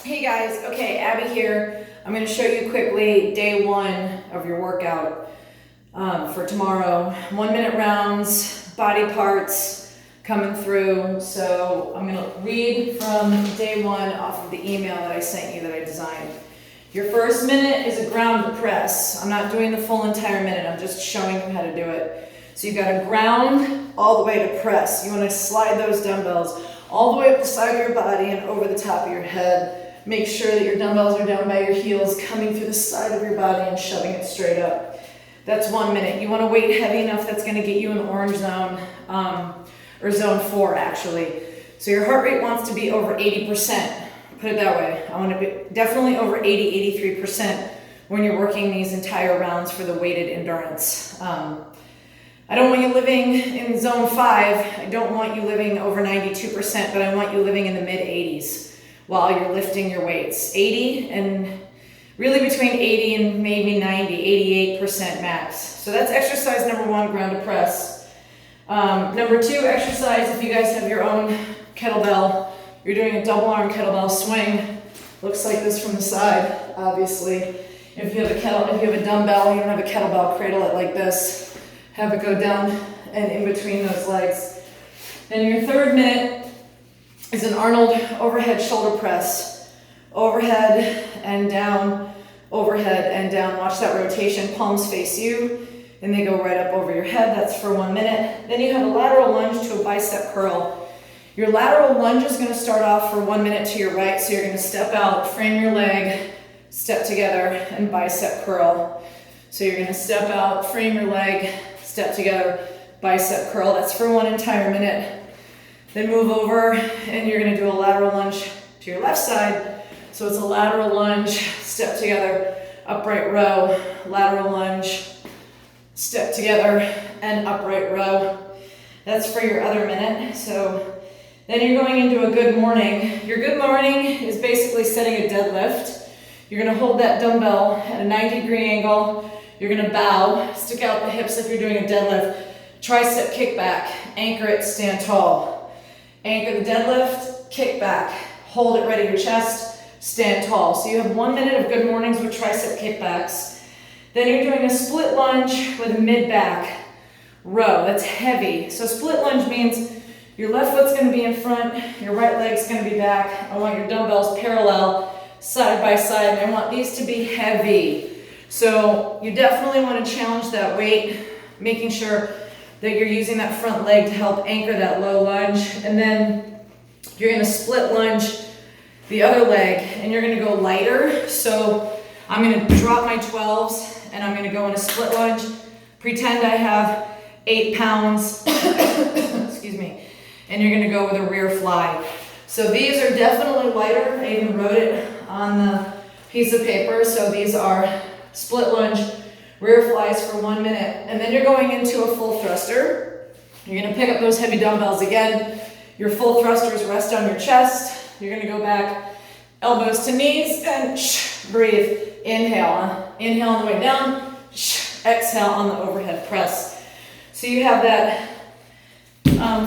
Hey guys, okay, Abby here. I'm going to show you quickly day one of your workout for tomorrow. 1 minute rounds, body parts coming through. So I'm going to read from day one off of the email that I sent you that I designed. Your first minute is a ground press. I'm not doing the full entire minute, I'm just showing you how to do it. So you've got to ground all the way to press. You want to slide those dumbbells all the way up the side of your body and over the top of your head. Make sure that your dumbbells are down by your heels, coming through the side of your body and shoving it straight up. That's 1 minute. You want to weight heavy enough that's going to get you in orange zone, or zone 4 actually. So your heart rate wants to be over 80%. Put it that way. I want to be definitely over 83% when you're working these entire rounds for the weighted endurance. I don't want you living in zone 5. I don't want you living over 92%, but I want you living in the mid 80s. While you're lifting your weights. 80 and really between 80 and maybe 90, 88% max. So that's exercise number 1, ground to press. Number 2 exercise, if you guys have your own kettlebell, you're doing a double arm kettlebell swing. Looks like this from the side, obviously. If you have a dumbbell, you don't have a kettlebell, cradle it like this. Have it go down and in between those legs. Then your third minute is an Arnold overhead shoulder press. Overhead and down, overhead and down. Watch that rotation, palms face you, and they go right up over your head. That's for 1 minute. Then you have a lateral lunge to a bicep curl. Your lateral lunge is gonna start off for 1 minute to your right, so you're gonna step out, frame your leg, step together, and bicep curl. So you're gonna step out, frame your leg, step together, bicep curl. That's for 1 entire minute. Then move over and you're gonna do a lateral lunge to your left side. So it's a lateral lunge, step together, upright row, lateral lunge, step together, and upright row. That's for your other minute. So then you're going into a good morning. Your good morning is basically setting a deadlift. You're gonna hold that dumbbell at a 90-degree angle. You're gonna bow, stick out the hips if you're doing a deadlift, tricep kickback, anchor it, stand tall. Anchor the deadlift, kick back, hold it right at your chest, stand tall. So you have 1 minute of good mornings with tricep kickbacks. Then you're doing a split lunge with a mid-back row. That's heavy. So split lunge means your left foot's gonna be in front, your right leg's gonna be back. I want your dumbbells parallel, side by side, and I want these to be heavy. So you definitely wanna challenge that weight, making sure that you're using that front leg to help anchor that low lunge. And then you're gonna split lunge the other leg and you're gonna go lighter. So I'm gonna drop my 12s and I'm gonna go in a split lunge. Pretend I have 8 pounds, excuse me, and you're gonna go with a rear fly. So these are definitely lighter. I even wrote it on the piece of paper. So these are split lunge, rear flies for 1 minute, and then you're going into a full thruster. You're gonna pick up those heavy dumbbells again. Your full thrusters rest on your chest. You're gonna go back, elbows to knees, and breathe. Inhale, inhale on the way down, exhale on the overhead press. So you have that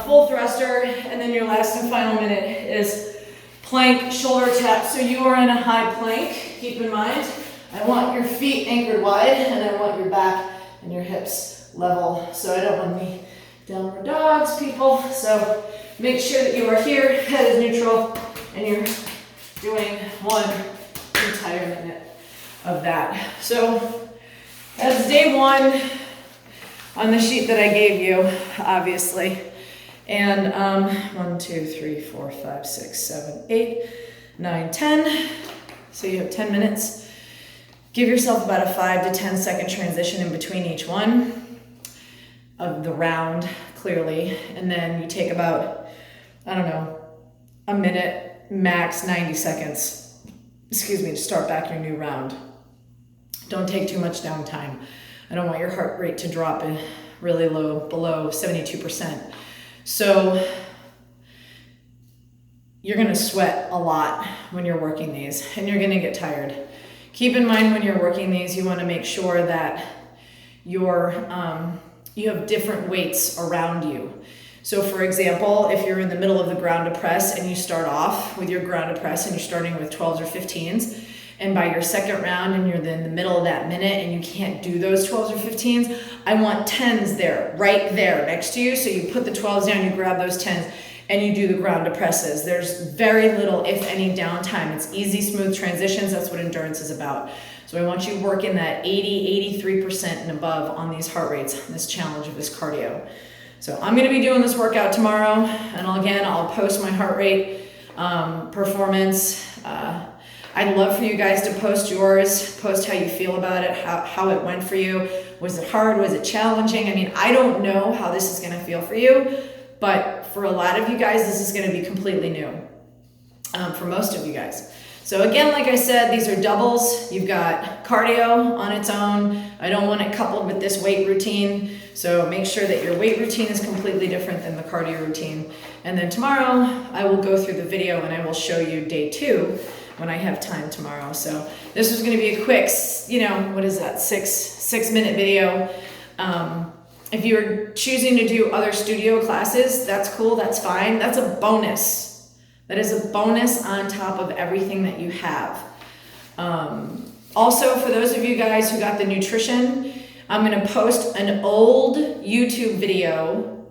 full thruster, and then your last and final minute is plank shoulder tap. So you are in a high plank, keep in mind. I want your feet anchored wide and I want your back and your hips level. So I don't want any downward dogs, people. So make sure that you are here, head is neutral, and you're doing 1 entire minute of that. So that's day 1 on the sheet that I gave you, obviously. And 1, 2, 3, 4, 5, 6, 7, 8, 9, 10. So you have 10 minutes. Give yourself about a 5 to 10 second transition in between each one of the round, clearly. And then you take about, I don't know, a minute, max 90 seconds, to start back your new round. Don't take too much downtime. I don't want your heart rate to drop in really low, below 72%. So you're gonna sweat a lot when you're working these and you're gonna get tired. Keep in mind when you're working these, you wanna make sure that you have different weights around you. So for example, if you're in the middle of the ground to press and you start off with your ground to press and you're starting with 12s or 15s, and by your second round and you're in the middle of that minute and you can't do those 12s or 15s, I want 10s there, right there next to you. So you put the 12s down, you grab those 10s, and you do the ground to presses. There's very little, if any, downtime. It's easy, smooth transitions. That's what endurance is about. So I want you working that 80, 83% and above on these heart rates, on this challenge of this cardio. So I'm gonna be doing this workout tomorrow, and I'll post my heart rate performance. I'd love for you guys to post yours, post how you feel about it, how it went for you. Was it hard? Was it challenging? I mean, I don't know how this is gonna feel for you, but for a lot of you guys, this is gonna be completely new, for most of you guys. So again, like I said, these are doubles. You've got cardio on its own. I don't want it coupled with this weight routine. So make sure that your weight routine is completely different than the cardio routine. And then tomorrow, I will go through the video and I will show you day 2 when I have time tomorrow. So this was gonna be a quick, what is that, 6-minute video. If you're choosing to do other studio classes, that's cool, that's fine. That's a bonus. That is a bonus on top of everything that you have. Also, for those of you guys who got the nutrition, I'm gonna post an old YouTube video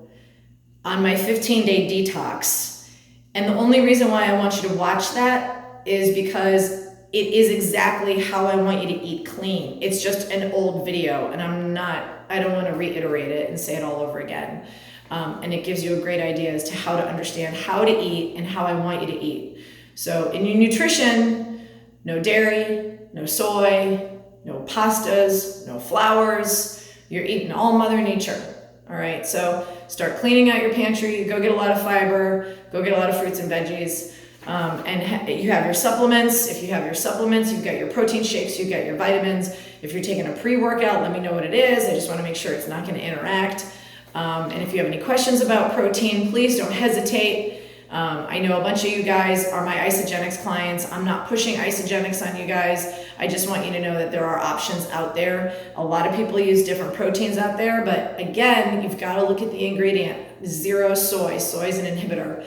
on my 15-day detox. And the only reason why I want you to watch that is because it is exactly how I want you to eat clean. It's just an old video, and I don't want to reiterate it and say it all over again. And it gives you a great idea as to how to understand how to eat and how I want you to eat. So in your nutrition, no dairy, no soy, no pastas, no flours. You're eating all Mother Nature. All right, so start cleaning out your pantry, go get a lot of fiber, go get a lot of fruits and veggies. You have your supplements. If you have your supplements, you've got your protein shakes, you've got your vitamins. If you're taking a pre-workout, let me know what it is. I just want to make sure it's not going to interact. And if you have any questions about protein, please don't hesitate. I know a bunch of you guys are my Isagenix clients. I'm not pushing Isagenix on you guys. I just want you to know that there are options out there. A lot of people use different proteins out there, but again, you've got to look at the ingredient. 0 soy. Soy is an inhibitor.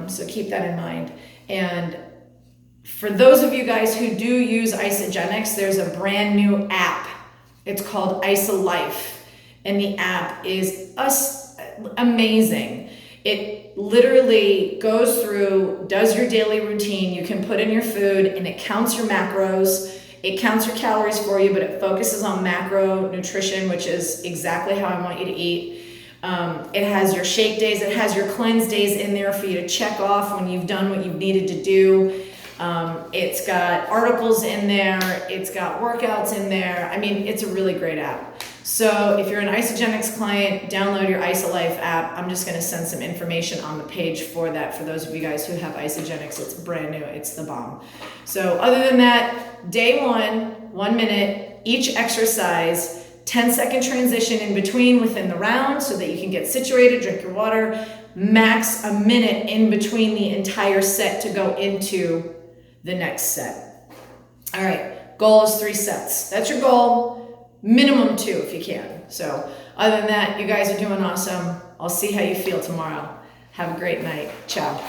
So keep that in mind. And for those of you guys who do use Isagenix, there's a brand new app. It's called IsaLife. And the app is amazing. It literally goes through, does your daily routine. You can put in your food and it counts your macros. It counts your calories for you, but it focuses on macro nutrition, which is exactly how I want you to eat. It has your shake days. It has your cleanse days in there for you to check off when you've done what you've needed to do. It's got articles in there. It's got workouts in there. I mean, it's a really great app. So if you're an Isagenix client, download your IsaLife app. I'm just going to send some information on the page for that for those of you guys who have Isagenix. It's brand new. It's the bomb. So other than that, day 1 minute, each exercise, 10-second transition in between within the round so that you can get situated, drink your water, max a minute in between the entire set to go into the next set. All right, goal is 3 sets. That's your goal. Minimum 2 if you can. So other than that, you guys are doing awesome. I'll see how you feel tomorrow. Have a great night. Ciao.